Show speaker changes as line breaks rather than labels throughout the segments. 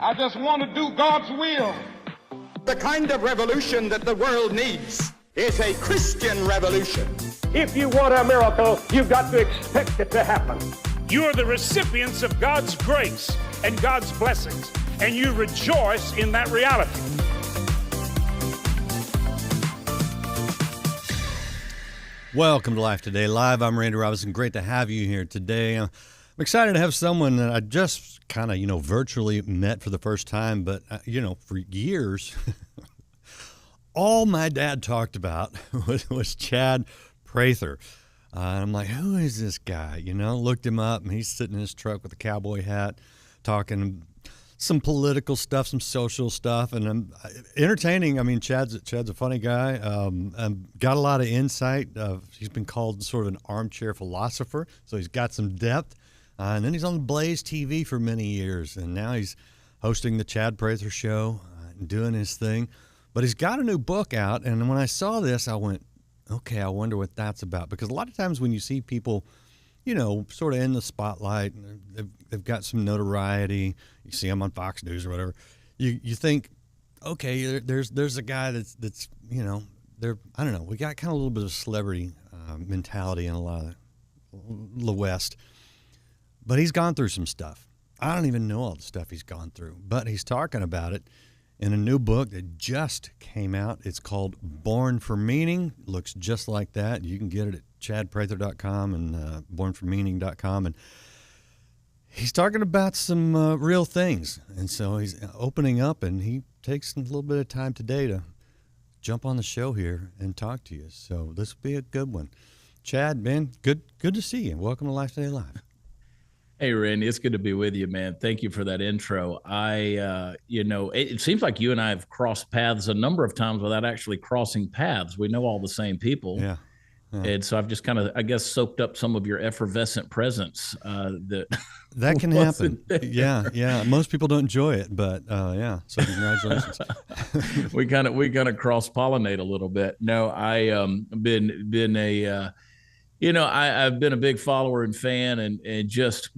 I just want to do God's will.
The kind of revolution that the world needs is a Christian revolution.
If you want a miracle, you've got to expect it to happen.
You are the recipients of God's grace and God's blessings, and you rejoice in that reality.
Welcome to Life Today Live. I'm Randy Robinson. Great to have you here today. I'm excited to have someone that I just kind of, virtually met for the first time, but, for years, all my dad talked about was Chad Prather. And I'm like, who is this guy? Looked him up, and he's sitting in his truck with a cowboy hat talking some political stuff, some social stuff, and entertaining. I mean, Chad's a funny guy. Got a lot of insight. He's been called sort of an armchair philosopher, so he's got some depth. And then he's on Blaze TV for many years, and now he's hosting the Chad Prather Show and doing his thing. But he's got a new book out, and when I saw this, I went, okay, I wonder what that's about. Because a lot of times when you see people, sort of in the spotlight, they've got some notoriety, you see them on Fox News or whatever, you think, okay, there's a guy that's they're, I don't know, we got kind of a little bit of celebrity mentality in a lot of the West. But he's gone through some stuff. I don't even know all the stuff he's gone through, but he's talking about it in a new book that just came out. It's called Born for Meaning. Looks just like that. You can get it at chadprather.com and bornformeaning.com. And he's talking about some real things. And so he's opening up, and he takes a little bit of time today to jump on the show here and talk to you. So this will be a good one. Chad, man, good to see you. Welcome to Life Today Live.
Hey, Randy, it's good to be with you, man. Thank you for that intro. It seems like you and I have crossed paths a number of times without actually crossing paths. We know all the same people.
Yeah.
And so I've just kind of, I guess, soaked up some of your effervescent presence.
That can happen. Yeah. Most people don't enjoy it, but yeah. So congratulations.
we kind of cross-pollinate a little bit. No, I've been a big follower and fan, and just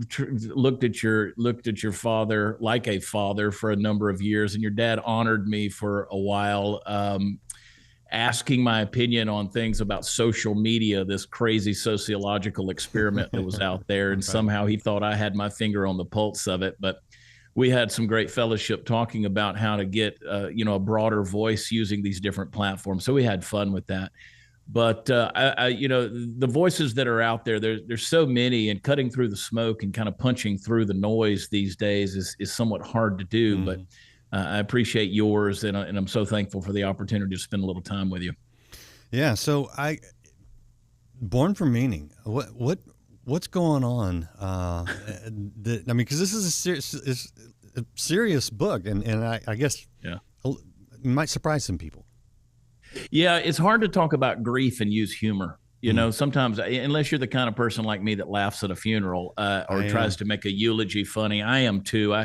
looked at your father like a father for a number of years, and your dad honored me for a while, asking my opinion on things about social media, this crazy sociological experiment that was out there, and somehow he thought I had my finger on the pulse of it. But we had some great fellowship talking about how to get a broader voice using these different platforms. So we had fun with that. But, the voices that are out there, there's so many, and cutting through the smoke and kind of punching through the noise these days is somewhat hard to do. Mm-hmm. But I appreciate yours, and I'm so thankful for the opportunity to spend a little time with you.
Yeah. So Born for Meaning, what's going on? Because this is a serious book, and I guess it might surprise some people.
Yeah, it's hard to talk about grief and use humor. Sometimes, unless you're the kind of person like me that laughs at a funeral or tries to make a eulogy funny. I am too.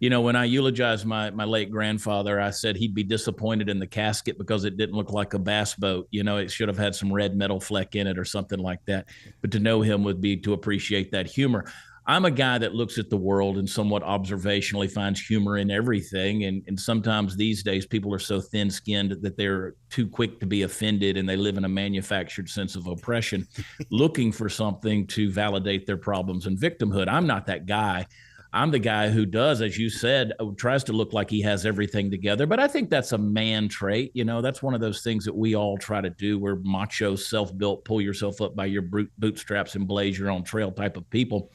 When I eulogized my late grandfather, I said he'd be disappointed in the casket because it didn't look like a bass boat. It should have had some red metal fleck in it or something like that. But to know him would be to appreciate that humor. I'm a guy that looks at the world and somewhat observationally finds humor in everything. And sometimes these days people are so thin-skinned that they're too quick to be offended, and they live in a manufactured sense of oppression, looking for something to validate their problems and victimhood. I'm not that guy. I'm the guy who does, as you said, tries to look like he has everything together. But I think that's a man trait. That's one of those things that we all try to do. We're macho, self-built, pull yourself up by your bootstraps and blaze your own trail type of people.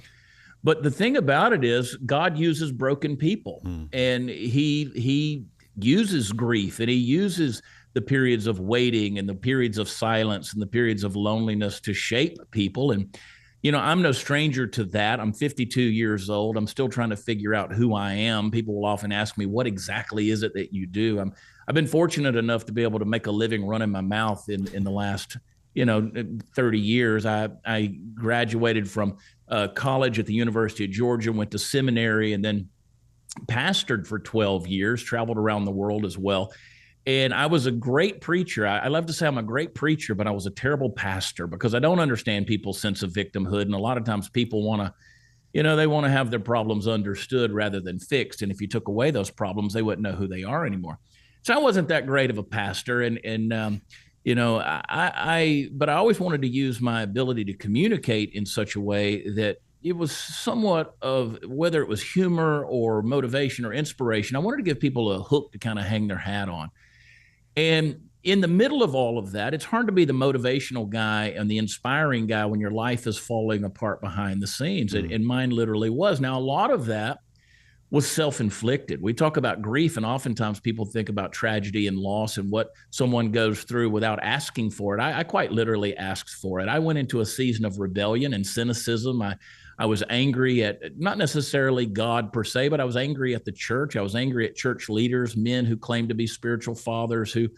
But the thing about it is God uses broken people, and he uses grief, and he uses the periods of waiting and the periods of silence and the periods of loneliness to shape people. And, I'm no stranger to that. I'm 52 years old. I'm still trying to figure out who I am. People will often ask me, what exactly is it that you do? I've been fortunate enough to be able to make a living running my mouth in the last 30 years. I graduated from college at the University of Georgia, went to seminary, and then pastored for 12 years, traveled around the world as well. And I was a great preacher. I love to say I'm a great preacher, but I was a terrible pastor because I don't understand people's sense of victimhood. And a lot of times people want to, they want to have their problems understood rather than fixed. And if you took away those problems, they wouldn't know who they are anymore. So I wasn't that great of a pastor. But I always wanted to use my ability to communicate in such a way that it was somewhat of, whether it was humor or motivation or inspiration, I wanted to give people a hook to kind of hang their hat on. And in the middle of all of that, it's hard to be the motivational guy and the inspiring guy when your life is falling apart behind the scenes. And mine literally was. Now, a lot of that was self-inflicted. We talk about grief, and oftentimes people think about tragedy and loss and what someone goes through without asking for it. I quite literally asked for it. I went into a season of rebellion and cynicism. I was angry at, not necessarily God per se, but I was angry at the church. I was angry at church leaders, men who claimed to be spiritual fathers, who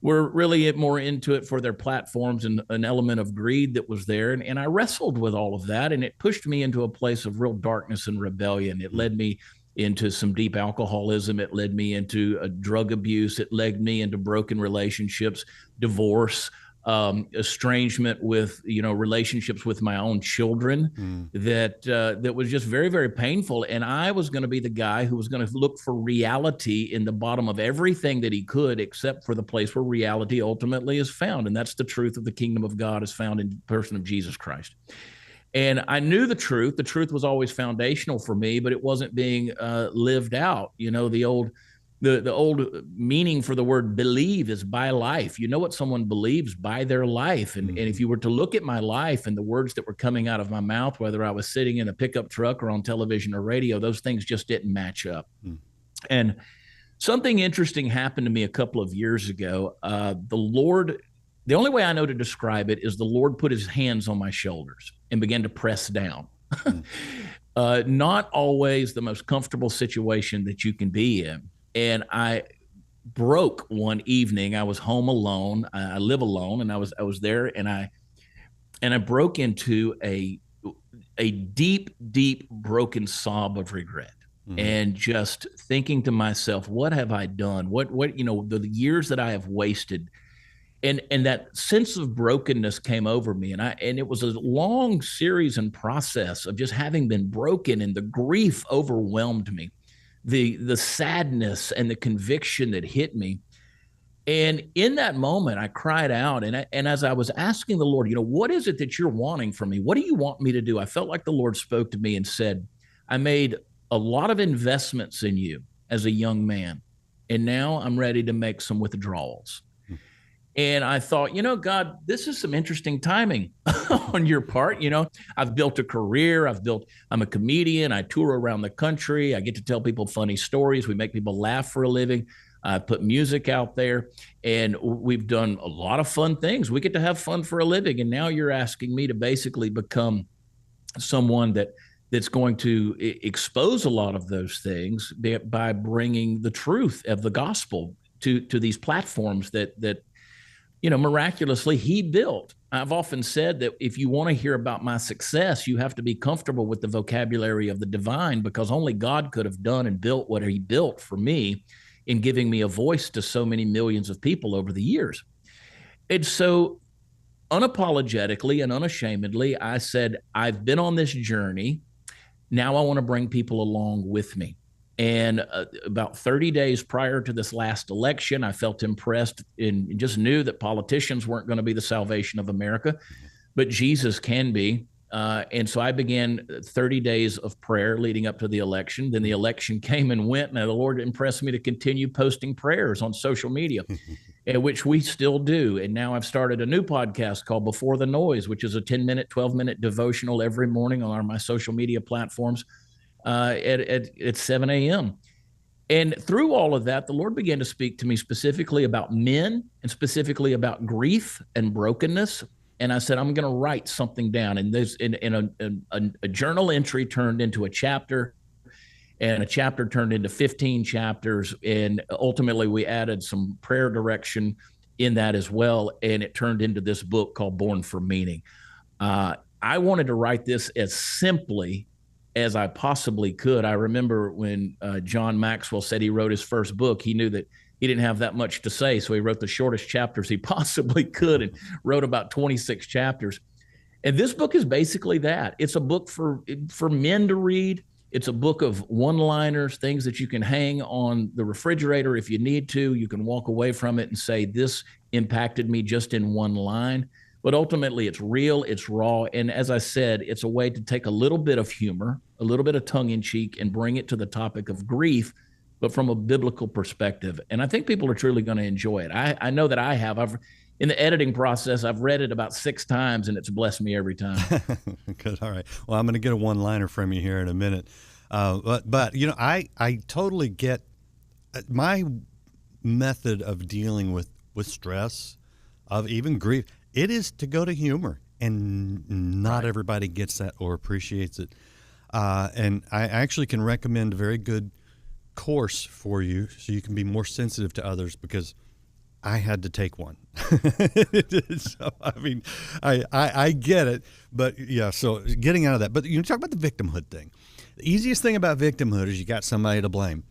were really more into it for their platforms, and an element of greed that was there. And I wrestled with all of that, and it pushed me into a place of real darkness and rebellion. It led me into some deep alcoholism. It led me into drug abuse. It led me into broken relationships, divorce, estrangement with, relationships with my own children, that was just very, very painful. And I was going to be the guy who was going to look for reality in the bottom of everything that he could, except for the place where reality ultimately is found. And that's the truth of the kingdom of God is found in the person of Jesus Christ. And I knew the truth. The truth was always foundational for me, but it wasn't being lived out. The old meaning for the word believe is by life. You know what someone believes? By their life. And if you were to look at my life and the words that were coming out of my mouth, whether I was sitting in a pickup truck or on television or radio, those things just didn't match up. And something interesting happened to me a couple of years ago. The only way I know to describe it is the Lord put his hands on my shoulders and began to press down. Not always the most comfortable situation that you can be in. And I broke one evening. I was home alone. I live alone, and I was there, and I broke into a deep, deep broken sob of regret. And just thinking to myself, what have I done? What the years that I have wasted. And that sense of brokenness came over me, and it was a long series and process of just having been broken, and the grief overwhelmed me, the sadness and the conviction that hit me. And in that moment, I cried out, and as I was asking the Lord, what is it that you're wanting from me? What do you want me to do? I felt like the Lord spoke to me and said, I made a lot of investments in you as a young man, and now I'm ready to make some withdrawals. And I thought, God, this is some interesting timing on your part. I've built a career. I'm a comedian. I tour around the country. I get to tell people funny stories. We make people laugh for a living. I put music out there, and we've done a lot of fun things. We get to have fun for a living. And now you're asking me to basically become someone that's going to expose a lot of those things by bringing the truth of the gospel to these platforms that miraculously he built. I've often said that if you want to hear about my success, you have to be comfortable with the vocabulary of the divine, because only God could have done and built what he built for me in giving me a voice to so many millions of people over the years. And so unapologetically and unashamedly, I said, I've been on this journey. Now I want to bring people along with me. And about 30 days prior to this last election, I felt impressed and just knew that politicians weren't going to be the salvation of America, but Jesus can be. And so I began 30 days of prayer leading up to the election. Then the election came and went, and the Lord impressed me to continue posting prayers on social media, which we still do. And now I've started a new podcast called Before the Noise, which is a 10-minute, 12-minute devotional every morning on my social media platforms. At 7 a.m. And through all of that, the Lord began to speak to me specifically about men and specifically about grief and brokenness. And I said, I'm going to write something down. And there's a journal entry turned into a chapter, and a chapter turned into 15 chapters. And ultimately, we added some prayer direction in that as well. And it turned into this book called Born for Meaning. I wanted to write this as simply as I possibly could. I remember when John Maxwell said he wrote his first book, he knew that he didn't have that much to say, so he wrote the shortest chapters he possibly could and wrote about 26 chapters. And this book is basically that. It's a book for men to read. It's a book of one-liners, things that you can hang on the refrigerator if you need to. You can walk away from it and say, this impacted me just in one line. But ultimately, it's real, it's raw. And as I said, it's a way to take a little bit of humor, a little bit of tongue-in-cheek, and bring it to the topic of grief, but from a biblical perspective. And I think people are truly going to enjoy it. I know that I have. In the editing process, I've read it about 6 times, and it's blessed me every time.
Good. All right. Well, I'm going to get a one-liner from you here in a minute. But you know, I totally get my method of dealing with stress, of even grief. It is to go to humor, and not everybody gets that or appreciates it. And I actually can recommend a very good course for you so you can be more sensitive to others, because I had to take one. So, I mean, I get it, but yeah, so getting out of that. But you talk about the victimhood thing. The easiest thing about victimhood is you got somebody to blame.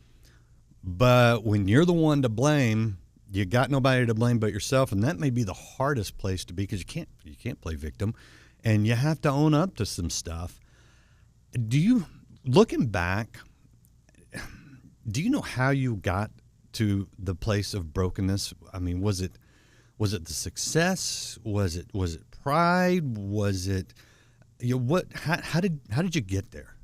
But when you're the one to blame, you got nobody to blame but yourself, and that may be the hardest place to be, because you can't play victim, and you have to own up to some stuff. Looking back, do you know how you got to the place of brokenness? I mean, was it the success? Was it pride? Was it, you know, what? How did you get there?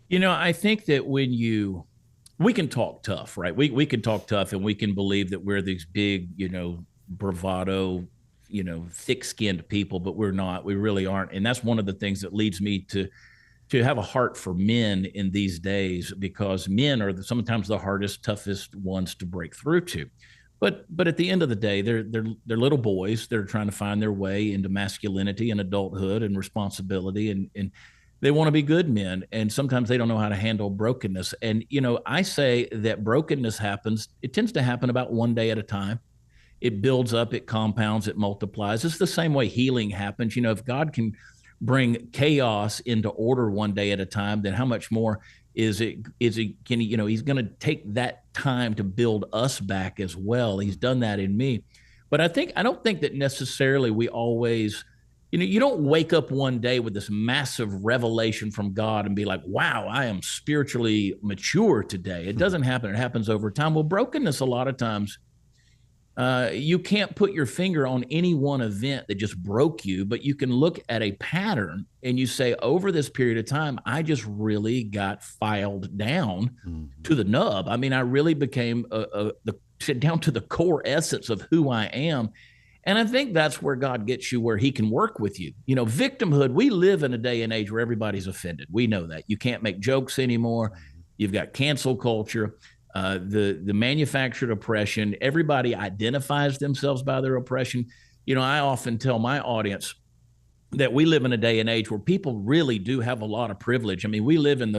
You know, I think that we can talk tough, right? We can talk tough, and we can believe that we're these big, you know, bravado, you know, thick-skinned people, but we're not. We really aren't. And that's one of the things that leads me to have a heart for men in these days, because men are sometimes the hardest, toughest ones to break through to. But at the end of the day, they're little boys. They're trying to find their way into masculinity and adulthood and responsibility, and they want to be good men. And sometimes they don't know how to handle brokenness. And, you know, I say that brokenness it tends to happen about one day at a time. It builds up, it compounds, it multiplies. It's the same way healing happens. You know, if God can bring chaos into order one day at a time, then how much more he's going to take that time to build us back as well. He's done that in me. But I don't think that necessarily we always, you know, you don't wake up one day with this massive revelation from God and be like, wow, I am spiritually mature today. It doesn't happen. It happens over time. Well, brokenness, a lot of times, you can't put your finger on any one event that just broke you, but you can look at a pattern and you say, over this period of time, I just really got filed down to the nub. I mean, I really became down to the core essence of who I am. And I think that's where God gets you, where he can work with you. You know, victimhood, we live in a day and age where everybody's offended. We know that. You can't make jokes anymore. You've got cancel culture. The manufactured oppression. Everybody identifies themselves by their oppression. You know, I often tell my audience that we live in a day and age where people really do have a lot of privilege. I mean, we live in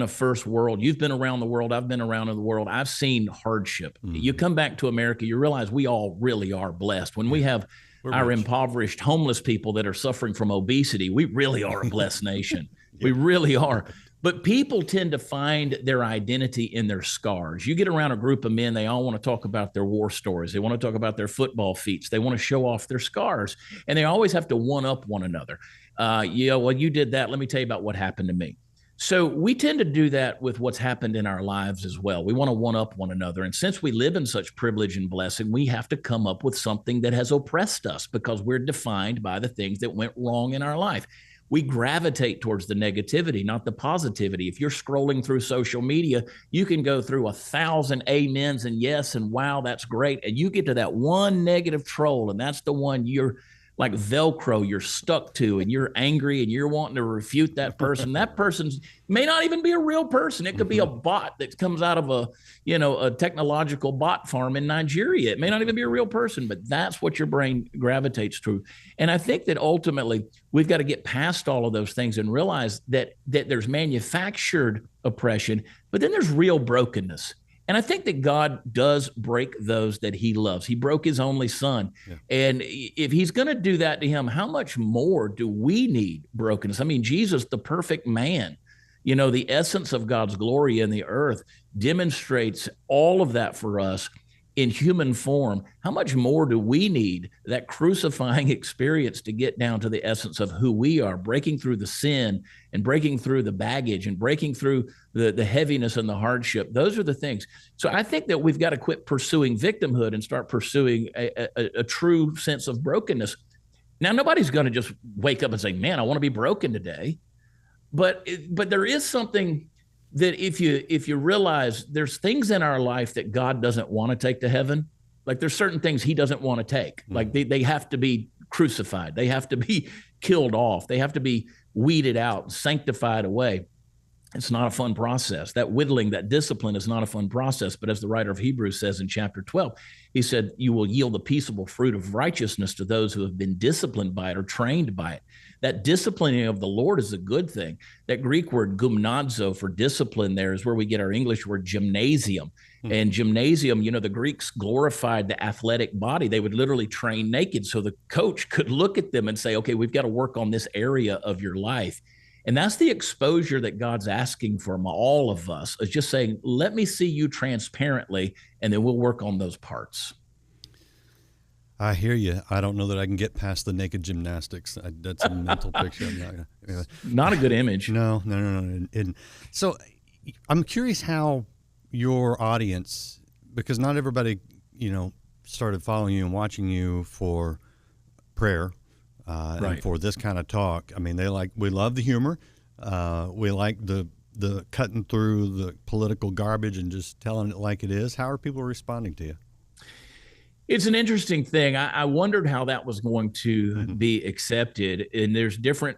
a first world. You've been around the world. I've been around in the world. I've seen hardship. You come back to America, you realize we all really are blessed. When we have our impoverished homeless people that are suffering from obesity, we really are a blessed nation. We really are. But people tend to find their identity in their scars. You get around a group of men, they all want to talk about their war stories. They want to talk about their football feats. They want to show off their scars. And they always have to one-up one another. Well, you did that. Let me tell you about what happened to me. So we tend to do that with what's happened in our lives as well. We want to one-up one another. And since we live in such privilege and blessing, we have to come up with something that has oppressed us, because we're defined by the things that went wrong in our life. We gravitate towards the negativity, not the positivity. If you're scrolling through social media, you can go through 1,000 amens and yes and wow, that's great. And you get to that one negative troll, and that's the one you're like Velcro, you're stuck to, and you're angry and you're wanting to refute that person. That person may not even be a real person. It could be a bot that comes out of a technological bot farm in Nigeria. It may not even be a real person, but that's what your brain gravitates to. And I think that ultimately we've got to get past all of those things and realize that there's manufactured oppression, but then there's real brokenness. And I think that God does break those that he loves. He broke his only son. Yeah. And if he's going to do that to him, how much more do we need brokenness? I mean, Jesus, the perfect man, you know, the essence of God's glory in the earth, demonstrates all of that for us. in human form, how much more do we need that crucifying experience to get down to the essence of who we are, breaking through the sin and breaking through the baggage and breaking through the heaviness and the hardship? Those are the things. So I think that we've got to quit pursuing victimhood and start pursuing a true sense of brokenness. Now, nobody's going to just wake up and say, man, I want to be broken today. But there is something that if you realize there's things in our life that God doesn't want to take to heaven, like there's certain things he doesn't want to take, like they have to be crucified. They have to be killed off. They have to be weeded out, sanctified away. It's not a fun process. That whittling, that discipline is not a fun process. But as the writer of Hebrews says in chapter 12, he said, you will yield the peaceable fruit of righteousness to those who have been disciplined by it or trained by it. That disciplining of the Lord is a good thing. That Greek word gymnazo for discipline there is where we get our English word gymnasium. And gymnasium, the Greeks glorified the athletic body. They would literally train naked so the coach could look at them and say, okay, we've got to work on this area of your life. And that's the exposure that God's asking from all of us, is just saying, let me see you transparently, and then we'll work on those parts.
I hear you. I don't know that I can get past the naked gymnastics. That's a mental picture.
Not a good image.
No. And so I'm curious how your audience, because not everybody, started following you and watching you for prayer.
Right.
And for this kind of talk. I mean, we love the humor. We like the cutting through the political garbage and just telling it like it is. How are people responding to you?
It's an interesting thing. I wondered how that was going to be accepted. And there's different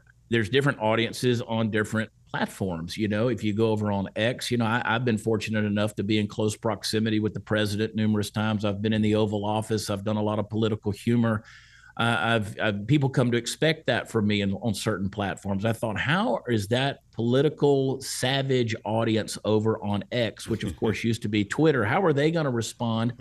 audiences on different platforms. If you go over on X, I've been fortunate enough to be in close proximity with the president numerous times. I've been in the Oval Office. I've done a lot of political humor. I've people come to expect that from me on certain platforms. I thought, how is that political savage audience over on X, which of course used to be Twitter, how are they going to respond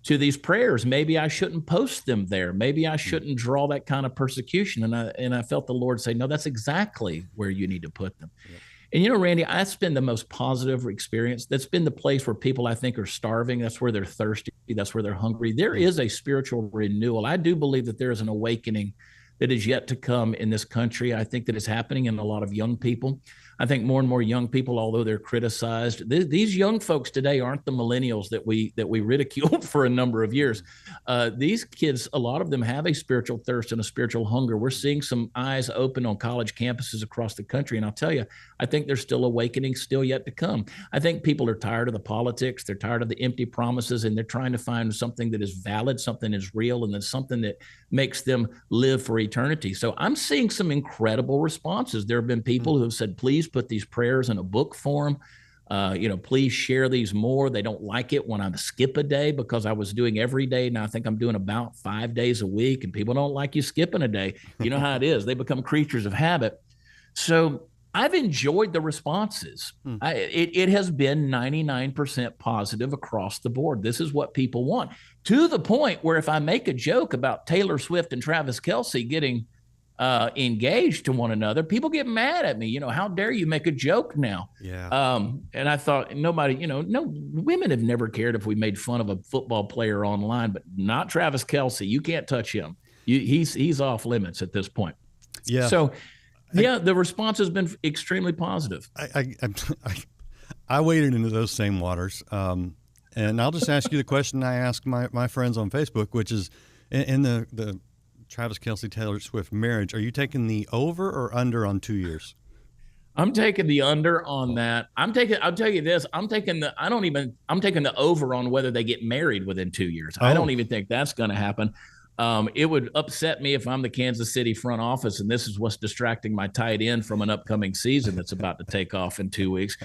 to these prayers? Maybe I shouldn't post them there. Maybe I shouldn't draw that kind of persecution. And I felt the Lord say, no, that's exactly where you need to put them. Yep. And Randy, that's been the most positive experience. That's been the place where people, I think, are starving. That's where they're thirsty. That's where they're hungry. There is a spiritual renewal. I do believe that there is an awakening that is yet to come in this country. I think that it's happening in a lot of young people. I think more and more young people, although they're criticized, these young folks today aren't the millennials that we ridiculed for a number of years. These kids, a lot of them have a spiritual thirst and a spiritual hunger. We're seeing some eyes open on college campuses across the country. And I'll tell you, I think there's still awakening still yet to come. I think people are tired of the politics. They're tired of the empty promises, and they're trying to find something that is valid, something that is real, and then something that makes them live for eternity. So I'm seeing some incredible responses. There have been people who have said, please put these prayers in a book form. Please share these more. They don't like it when I skip a day, because I was doing every day. Now I think I'm doing about 5 days a week, and people don't like you skipping a day. You know how it is. They become creatures of habit. So I've enjoyed the responses. It has been 99% positive across the board. This is what people want, to the point where if I make a joke about Taylor Swift and Travis Kelce getting engaged to one another, people get mad at me. How dare you make a joke now?
Yeah.
And I thought, nobody, no women have never cared if we made fun of a football player online, but not Travis Kelce. You can't touch him. He's off limits at this point.
Yeah.
So, the response has been extremely positive.
I waded into those same waters. And I'll just ask you the question I ask my friends on Facebook, which is in the Travis Kelce, Taylor Swift marriage, are you taking the over or under on 2 years?
I'm taking the under on that. I'll tell you this, I'm taking the over on whether they get married within 2 years. I don't even think that's going to happen. It would upset me if I'm the Kansas City front office and this is what's distracting my tight end from an upcoming season that's about to take off in 2 weeks.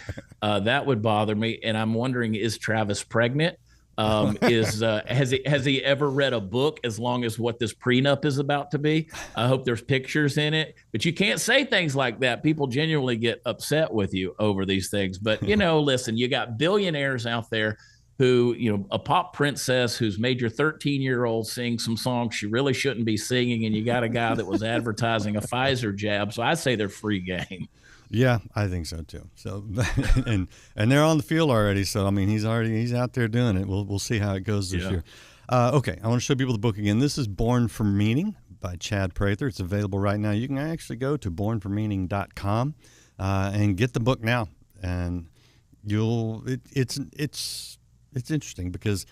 That would bother me. And I'm wondering, is Travis pregnant? Has he ever read a book as long as what this prenup is about to be? I hope there's pictures in it, but you can't say things like that. People genuinely get upset with you over these things. But, listen, you got billionaires out there who, a pop princess who's made your 13-year-old sing some songs she really shouldn't be singing. And you got a guy that was advertising a Pfizer jab. So I say they're free game.
Yeah, I think so too. So, and they're on the field already. So I mean, he's out there doing it. We'll see how it goes this year. Okay, I want to show people the book again. This is Born for Meaning by Chad Prather. It's available right now. You can actually go to bornformeaning.com and get the book now. And it's interesting because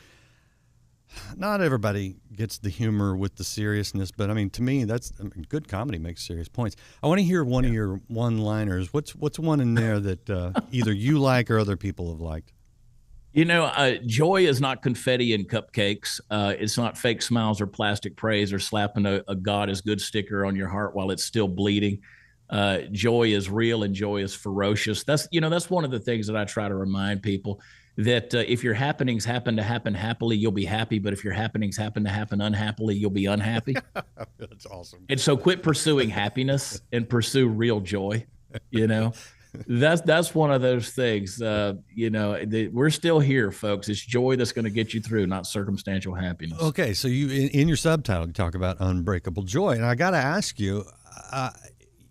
not everybody gets the humor with the seriousness, but I mean, to me, good comedy makes serious points. I want to hear one of your one-liners. What's one in there that either you like or other people have liked?
Joy is not confetti and cupcakes. It's not fake smiles or plastic praise or slapping a God is good sticker on your heart while it's still bleeding. Joy is real and joy is ferocious. That's one of the things that I try to remind people, that if your happenings happen to happen happily, you'll be happy. But if your happenings happen to happen unhappily, you'll be unhappy.
That's awesome.
And so quit pursuing happiness and pursue real joy. That's one of those things. We're still here, folks. It's joy that's going to get you through, not circumstantial happiness.
Okay, so you in your subtitle you talk about unbreakable joy, and I got to ask you,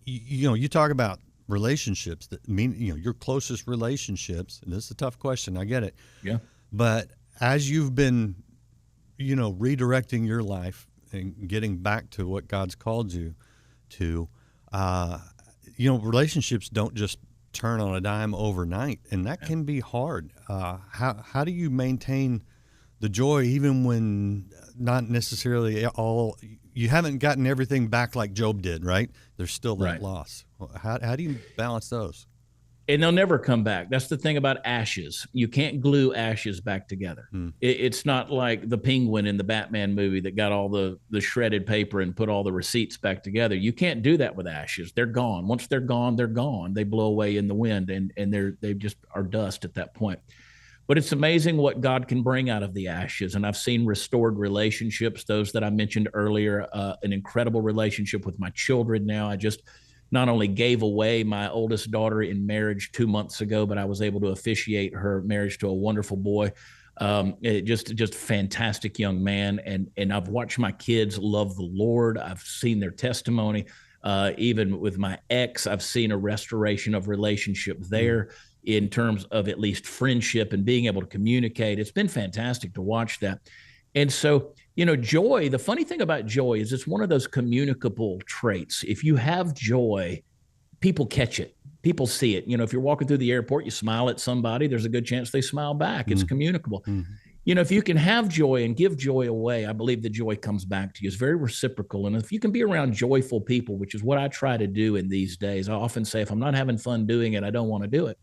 you talk about relationships that mean your closest relationships, and this is a tough question, I get it.
Yeah.
But as you've been redirecting your life and getting back to what God's called you to, relationships don't just turn on a dime overnight, and that can be hard. How do you maintain the joy even when not necessarily you haven't gotten everything back like Job did, right? There's still that loss. How do you balance those?
And they'll never come back. That's the thing about ashes. You can't glue ashes back together. It's not like the penguin in the Batman movie that got all the shredded paper and put all the receipts back together. You can't do that with ashes. They're gone. Once they're gone, they're gone. They blow away in the wind, and they just are dust at that point. But it's amazing what God can bring out of the ashes. And I've seen restored relationships, those that I mentioned earlier, an incredible relationship with my children now. I just not only gave away my oldest daughter in marriage 2 months ago, but I was able to officiate her marriage to a wonderful boy. Just fantastic young man. And I've watched my kids love the Lord. I've seen their testimony. Even with my ex, I've seen a restoration of relationship there in terms of at least friendship and being able to communicate. It's been fantastic to watch that. And so, joy, the funny thing about joy is it's one of those communicable traits. If you have joy, people catch it. People see it. If you're walking through the airport, you smile at somebody, there's a good chance they smile back. It's communicable. If you can have joy and give joy away, I believe the joy comes back to you. It's very reciprocal. And if you can be around joyful people, which is what I try to do in these days, I often say, if I'm not having fun doing it, I don't want to do it.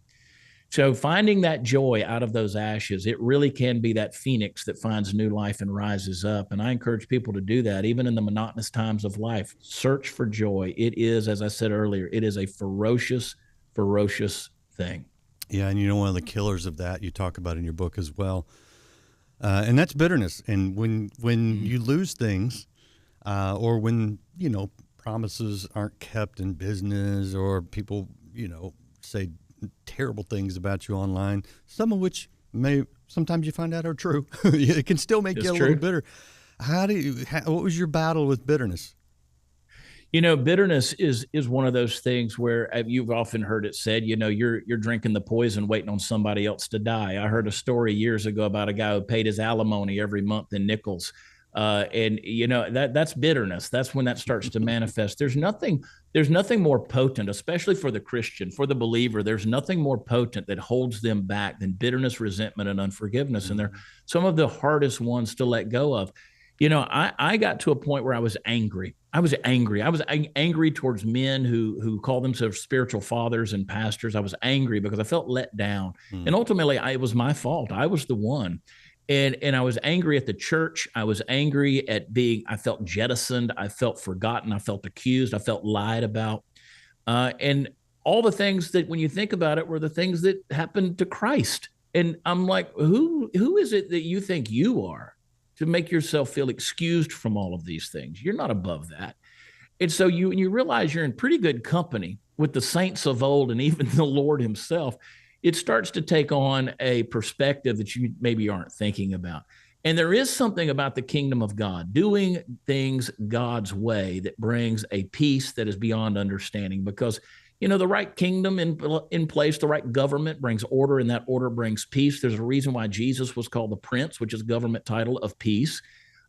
So finding that joy out of those ashes, it really can be that phoenix that finds new life and rises up. And I encourage people to do that, even in the monotonous times of life. Search for joy. It is, as I said earlier, it is a ferocious, ferocious thing.
Yeah, and one of the killers of that you talk about in your book as well, and that's bitterness. And when you lose things, or when promises aren't kept in business, or people say terrible things about you online, some of which sometimes you find out are true. It can still make you a little bitter. What was your battle with bitterness?
Bitterness is one of those things where you've often heard it said, you're drinking the poison waiting on somebody else to die. I heard a story years ago about a guy who paid his alimony every month in nickels. That's bitterness. That's when that starts to manifest. There's nothing more potent, especially for the Christian, for the believer. There's nothing more potent that holds them back than bitterness, resentment, and unforgiveness. And they're some of the hardest ones to let go of. I got to a point where I was angry. I was angry towards men who call themselves spiritual fathers and pastors. I was angry because I felt let down. And ultimately, it was my fault. I was the one. And I was angry at the church. I was angry at I felt jettisoned. I felt forgotten. I felt accused. I felt lied about. And all the things that, when you think about it, were the things that happened to Christ. And I'm like, who is it that you think you are to make yourself feel excused from all of these things? You're not above that. And so you realize you're in pretty good company with the saints of old and even the Lord himself. It starts to take on a perspective that you maybe aren't thinking about. And there is something about the kingdom of God, doing things God's way, that brings a peace that is beyond understanding. Because, the right kingdom in place, the right government brings order, and that order brings peace. There's a reason why Jesus was called the Prince, which is a government title of peace.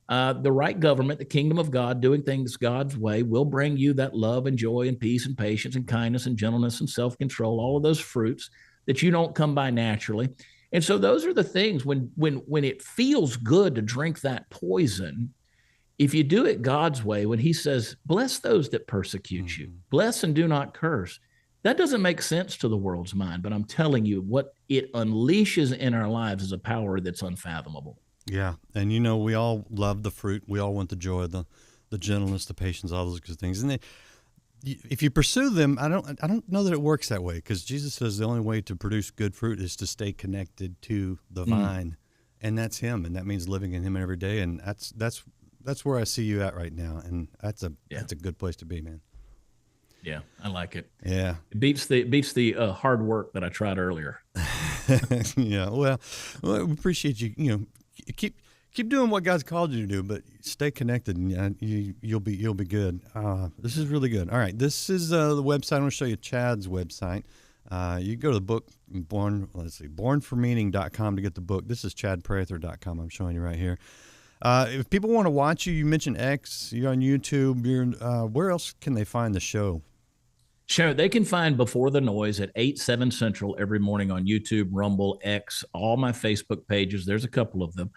The right government, the kingdom of God, doing things God's way, will bring you that love and joy and peace and patience and kindness and gentleness and self-control, all of those fruits that you don't come by naturally. And so those are the things when it feels good to drink that poison, if you do it God's way, when he says, bless those that persecute you, bless and do not curse, that doesn't make sense to the world's mind. But I'm telling you, what it unleashes in our lives is a power that's unfathomable.
Yeah. And, we all love the fruit. We all want the joy, the gentleness, the patience, all those good things. And if you pursue them, I don't know that it works that way, because Jesus says the only way to produce good fruit is to stay connected to the vine, and that's him, and that means living in him every day. And that's where I see you at right now, and that's a good place to be, man.
Yeah, I like it.
Yeah,
it beats the hard work that I tried earlier.
Yeah, well, we appreciate you. Keep doing what God's called you to do, but stay connected, and you'll be good. This is really good. All right, this is the website. I'm going to show you Chad's website. You go to the book, bornformeaning.com to get the book. This is chadprather.com. I'm showing you right here. If people want to watch you, you mentioned X, you're on YouTube. Where else can they find the show?
Sure. They can find Before the Noise at 8/7 Central every morning on YouTube, Rumble, X, all my Facebook pages. There's a couple of them.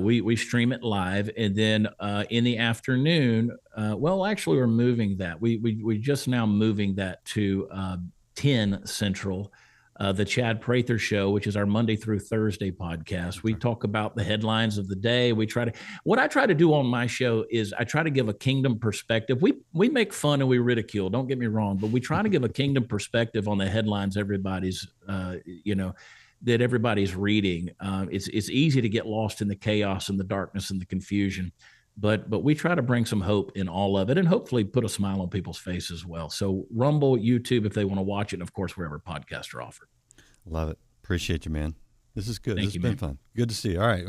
We stream it live, and then in the afternoon, actually we're moving that. We just now moving that to 10 Central, the Chad Prather Show, which is our Monday through Thursday podcast. We talk about the headlines of the day. What I try to do on my show is I try to give a kingdom perspective. We make fun and we ridicule, don't get me wrong, but we try to give a kingdom perspective on the headlines everybody's, that everybody's reading. It's easy to get lost in the chaos and the darkness and the confusion, but we try to bring some hope in all of it, and hopefully put a smile on people's face as well. So Rumble, YouTube, if they want to watch it, and of course, wherever podcasts are offered.
Love it. Appreciate you, man. This is good.
Thank
This has
you,
been
man.
fun. Good to see you. All right.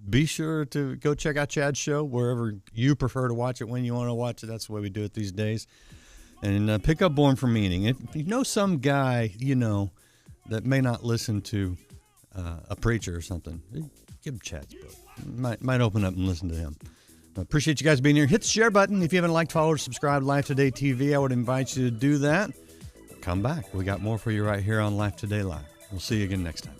Be sure to go check out Chad's show wherever you prefer to watch it, when you want to watch it. That's the way we do it these days. And pick up Born for Meaning. If you know some guy, that may not listen to a preacher or something, give him Chad's book. Might open up and listen to him. I appreciate you guys being here. Hit the share button. If you haven't liked, follow, or subscribe to Life Today TV, I would invite you to do that. Come back. We got more for you right here on Life Today Live. We'll see you again next time.